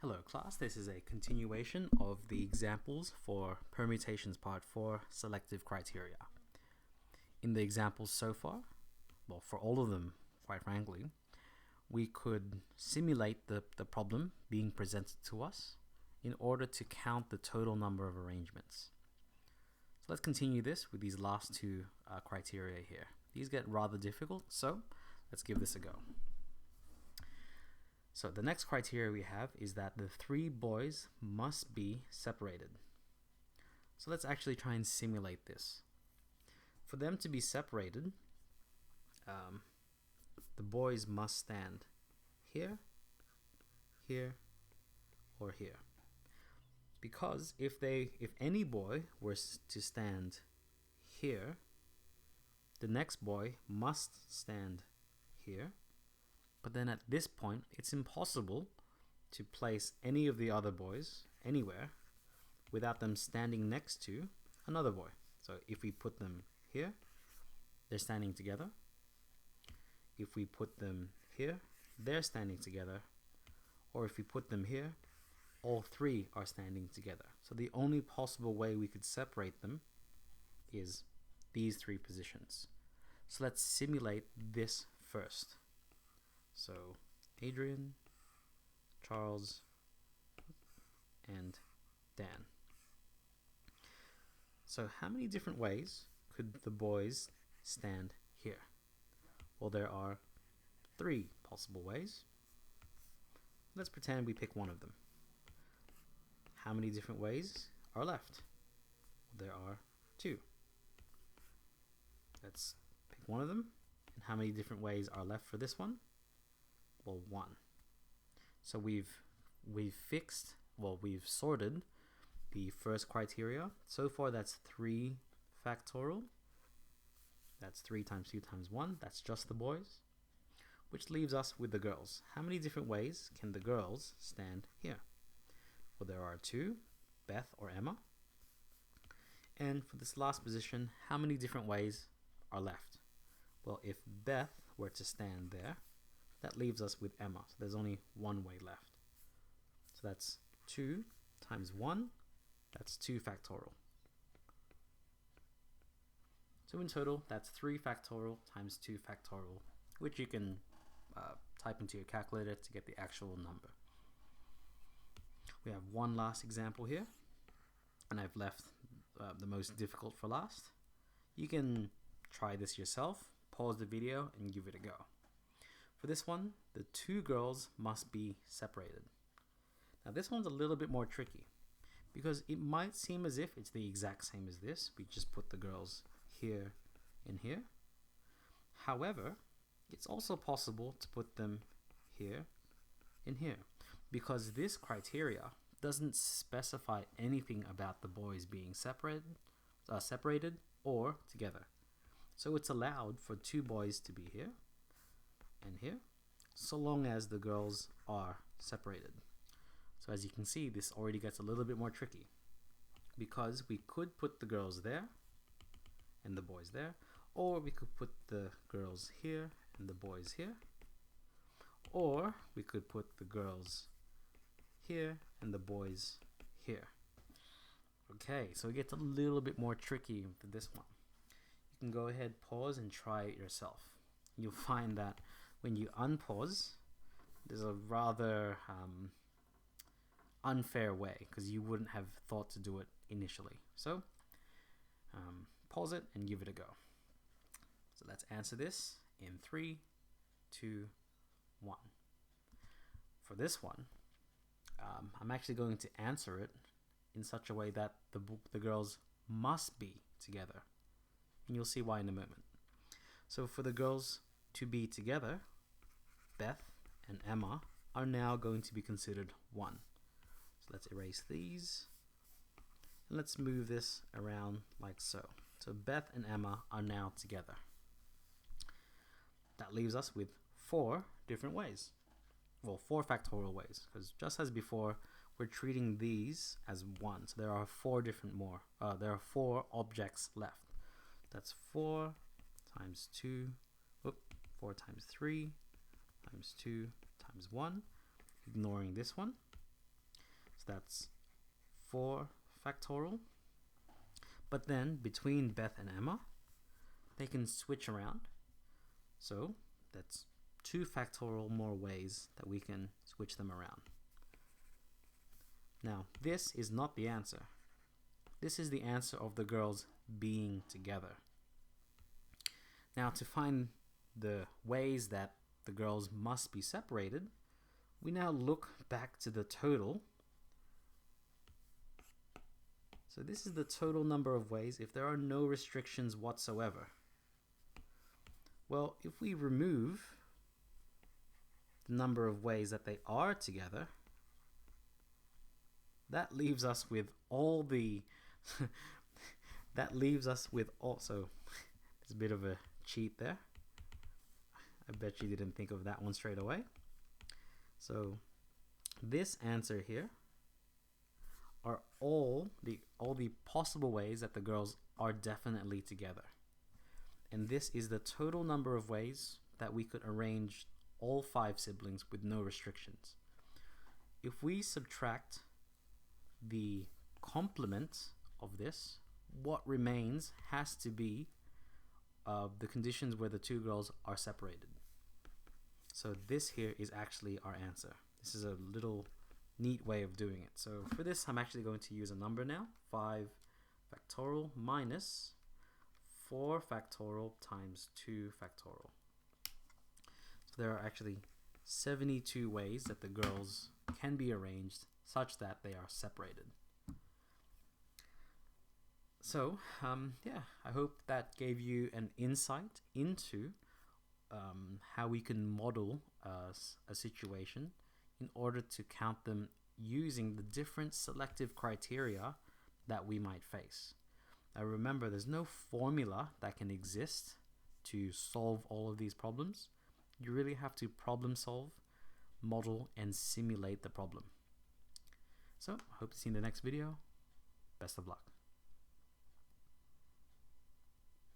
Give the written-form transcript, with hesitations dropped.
Hello class, this is a continuation of the examples for Permutations Part 4 Selective Criteria. In the examples so far, well for all of them quite frankly, we could simulate the problem being presented to us in order to count the total number of arrangements. So let's continue this with these last two criteria here. These get rather difficult, so let's give this a go. So the next criteria we have is that the three boys must be separated. So let's actually try and simulate this. For them to be separated, the boys must stand here, here, or here. Because if any boy were to stand here, the next boy must stand here. But then at this point, it's impossible to place any of the other boys anywhere without them standing next to another boy. So if we put them here, they're standing together. If we put them here, they're standing together. Or if we put them here, all three are standing together. So the only possible way we could separate them is these three positions. So let's simulate this first. So Adrian, Charles, and Dan. So how many different ways could the boys stand here? Well, there are three possible ways. Let's pretend we pick one of them. How many different ways are left? Well, there are two. Let's pick one of them. And how many different ways are left for this one? Well, one. So we've sorted the first criteria. So far that's 3 factorial. That's 3 times 2 times 1. That's just the boys. Which leaves us with the girls. How many different ways can the girls stand here? Well, there are 2, Beth or Emma. And for this last position, how many different ways are left? Well, if Beth were to stand there, that leaves us with Emma. So there's only one way left. So that's 2 times 1. That's 2 factorial. So in total, that's 3 factorial times 2 factorial, which you can type into your calculator to get the actual number. We have one last example here, and I've left the most difficult for last. You can try this yourself, pause the video, and give it a go. For this one, the 2 girls must be separated. Now this one's a little bit more tricky because it might seem as if it's the exact same as this. We just put the girls here and here. However, it's also possible to put them here and here because this criteria doesn't specify anything about the boys being separated or together. So it's allowed for 2 boys to be here and here, so long as the girls are separated. So as you can see, this already gets a little bit more tricky because we could put the girls there and the boys there, or we could put the girls here and the boys here, or we could put the girls here and the boys here. Okay, so it gets a little bit more tricky with this one. You can go ahead, pause, and try it yourself. You'll find that when you unpause, there's a rather unfair way because you wouldn't have thought to do it initially. So pause it and give it a go. So let's answer this in 3, 2, 1. For this one, I'm actually going to answer it in such a way that the girls must be together. And you'll see why in a moment. So for the girls to be together, Beth and Emma are now going to be considered one. So let's erase these. And let's move this around like so. So Beth and Emma are now together. That leaves us with 4 different ways. Well, 4 factorial ways. Because just as before, we're treating these as 1. So there are 4 there are 4 objects left. That's 4 times 2, 4 times 3 times 2 times 1, ignoring this one. So that's 4 factorial. But then between Beth and Emma, they can switch around. So that's 2 factorial more ways that we can switch them around. Now, this is not the answer. This is the answer of the girls being together. Now, to find the ways that the girls must be separated, we now look back to the total. So this is the total number of ways if there are no restrictions whatsoever. Well, if we remove the number of ways that they are together, that leaves us with all the that leaves us with also there's a bit of a cheat there. I bet you didn't think of that one straight away. So this answer here are all the possible ways that the girls are definitely together. And this is the total number of ways that we could arrange all 5 siblings with no restrictions. If we subtract the complement of this, what remains has to be the conditions where the 2 girls are separated. So this here is actually our answer. This is a little neat way of doing it. So for this, I'm actually going to use a number now. 5 factorial minus 4 factorial times 2 factorial. So there are actually 72 ways that the girls can be arranged such that they are separated. So yeah, I hope that gave you an insight into how we can model a situation in order to count them using the different selective criteria that we might face. Now remember, there's no formula that can exist to solve all of these problems. You really have to problem solve, model, and simulate the problem. So I hope to see you in the next video. Best of luck.